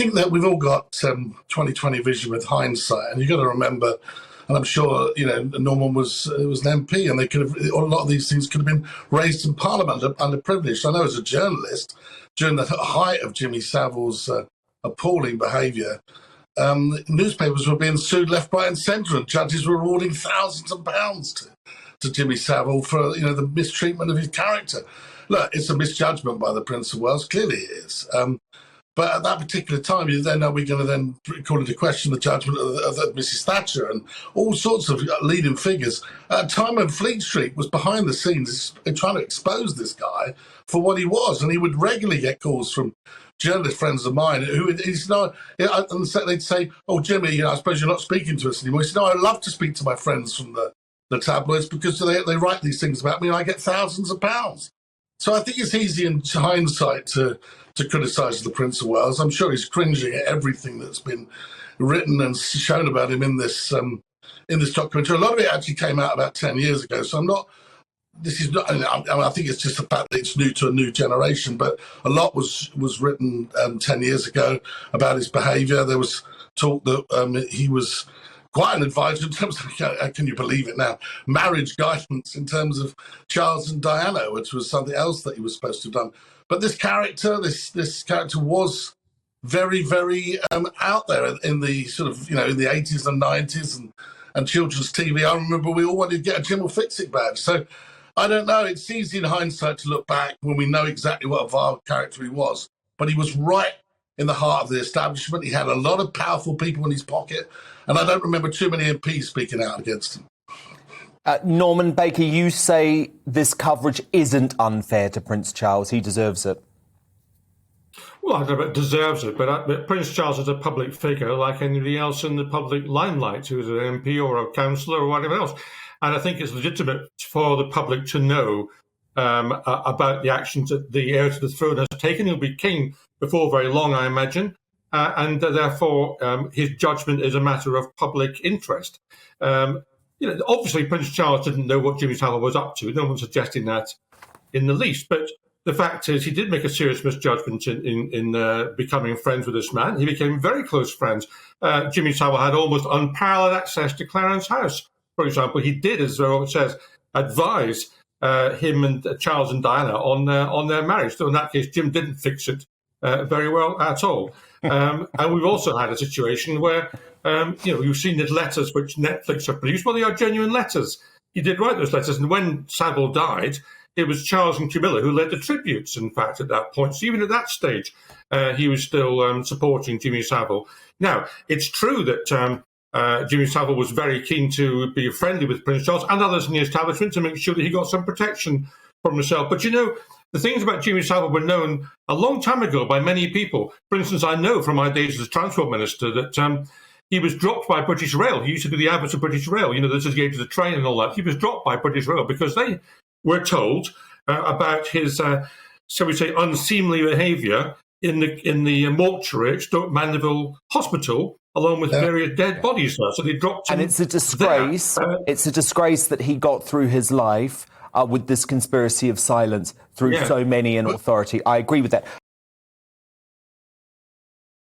think that we've all got 20/20 vision with hindsight, and you've got to remember. And I'm sure, Norman was an MP, and a lot of these things could have been raised in Parliament underprivileged. I know as a journalist, during the height of Jimmy Savile's appalling behaviour, newspapers were being sued left, right, and centre, and judges were awarding thousands of pounds to Jimmy Savile for the mistreatment of his character. Look, it's a misjudgment by the Prince of Wales. Clearly, it is. But at that particular time, are we going to then call into question the judgment of Mrs. Thatcher and all sorts of leading figures? At a time when Fleet Street was behind the scenes trying to expose this guy for what he was, and he would regularly get calls from journalist friends of mine who he's not, and they'd say, "Oh, Jimmy, I suppose you're not speaking to us anymore." He said, "No, I love to speak to my friends from the tabloids because they write these things about me, and I get thousands of pounds." So I think it's easy in hindsight to criticise the Prince of Wales. I'm sure he's cringing at everything that's been written and shown about him in this documentary. A lot of it actually came out about 10 years ago. So I think it's just the fact that it's new to a new generation. But a lot was written 10 years ago about his behaviour. There was talk that he was quite an advisor in terms of, can you believe it now, marriage guidance in terms of Charles and Diana, which was something else that he was supposed to have done. But this character was very, very out there in the sort of, in the 80s and 90s and children's TV. I remember we all wanted to get a Jim will fix it badge. So I don't know. It's easy in hindsight to look back when we know exactly what a vile character he was. But he was right in the heart of the establishment. He had a lot of powerful people in his pocket. And I don't remember too many MPs speaking out against him. Norman Baker, you say this coverage isn't unfair to Prince Charles. He deserves it. Well, I don't know about deserves it, but Prince Charles is a public figure like anybody else in the public limelight who's an MP or a councillor or whatever else. And I think it's legitimate for the public to know about the actions that the heir to the throne has taken. He'll be king before very long, I imagine. And therefore, his judgment is a matter of public interest. Obviously, Prince Charles didn't know what Jimmy Savile was up to. No one's suggesting that in the least. But the fact is, he did make a serious misjudgment in becoming friends with this man. He became very close friends. Jimmy Savile had almost unparalleled access to Clarence House, for example. He did, as it says, advise him and Charles and Diana on their marriage. So in that case, Jim didn't fix it very well at all. And we've also had a situation where, you've seen the letters which Netflix have produced. Well, they are genuine letters. He did write those letters. And when Savile died, it was Charles and Camilla who led the tributes, in fact, at that point. So even at that stage, he was still supporting Jimmy Savile. Now, it's true that Jimmy Savile was very keen to be friendly with Prince Charles and others in the establishment to make sure that he got some protection from himself. But, the things about Jimmy Savile were known a long time ago by many people. For instance, I know from my days as Transport Minister that he was dropped by British Rail. He used to do the adverts of British Rail, this is going to the train and all that. He was dropped by British Rail because they were told about his, shall we say, unseemly behaviour in the mortuary at Stoke Mandeville Hospital, along with various dead bodies there. So they dropped him. And it's a disgrace. It's a disgrace that he got through his life with this conspiracy of silence through so many in authority. I agree with that.